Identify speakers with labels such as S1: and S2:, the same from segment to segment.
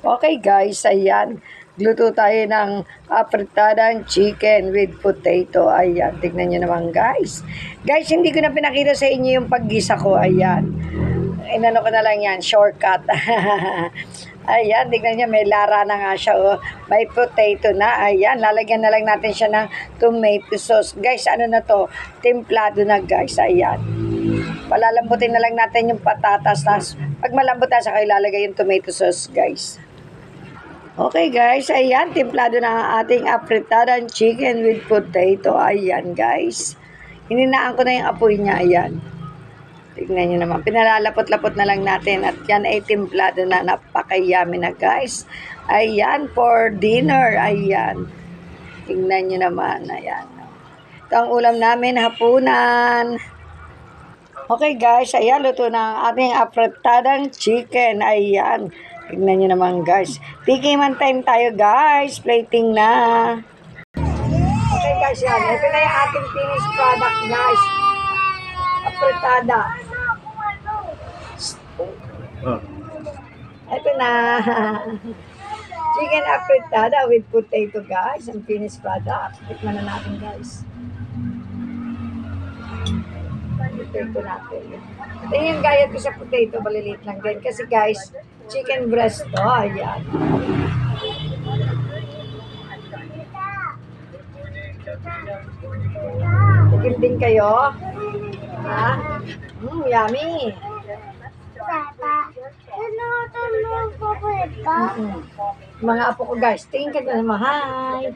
S1: Okay guys, ayan. Gluto tayo ng apritadang chicken with potato. Ayan, tignan nyo naman guys. Guys, hindi ko na pinakita sa inyo yung paggisa ko. Ayan. Inano ko na lang yan, shortcut. Ayan, tignan nyo, may lara na nga siya. Oh. May potato na. Ayan, lalagyan na lang natin siya ng tomato sauce. Guys, ano na to? Templado na guys. Ayan. Palalambutin na lang natin yung patatas. Tapos, pag malambot na, saka ilalagay yung tomato sauce guys. Okay guys, ayan, templado na ang ating apritadang chicken with potato. Ayan guys. Hininaan ko na yung apoy niya, ayan. Tignan nyo naman, pinalalapot-lapot na lang natin at yan ay templado na, napakayami na guys. Ayan, for dinner, ayan. Tignan nyo naman, ayan. Ito ang ulam namin, hapunan. Okay guys, ayan, luto na ang ating apritadang chicken, ayan. Tignan nyo naman guys. Tikiman time tayo guys. Plating na. Okay guys yan. Ito na yung ating finished product guys. Apritada. Ito na. Chicken apritada with potato guys. Ang finished product. Tikman na natin guys. Potato natin. Ito yung gayat ko sa potato. Maliliit lang din. Kasi guys, chicken breast to. Ayan. Tikim din kayo? Ha? Yummy. Mga apo ko guys, tingin ka na naman. Hi.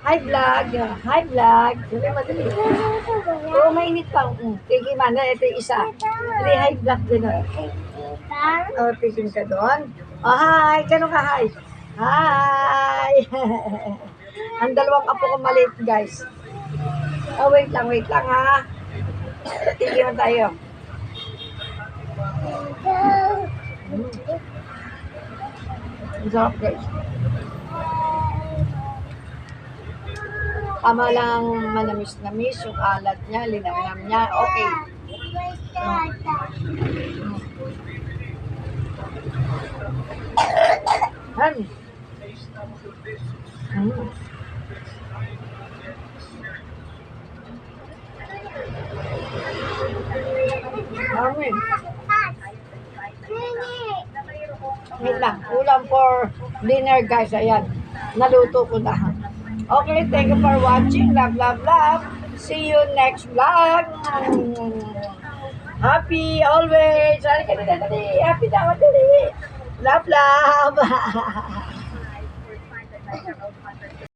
S1: Hi vlog. Hi vlog. Dali madali. Oo, mainit pa. Tingin man na. Ito yung isa. Dali, hi vlog din. Oh, tingin ka doon. Oh, hi. Ganun ka, hi. Hi. Ang dalawang apo ko maliit guys. Oh, wait lang ha. Tingin tayo. Ang sarap guys. Tama lang manamis-namis yung alat niya, linamnam niya. Okay. Amin. Wait lang. Ulam for dinner guys. Ayan. Naluto ko na. Okay, thank you for watching. Love, love, love. See you next vlog. Happy always. Happy daw. Love, love.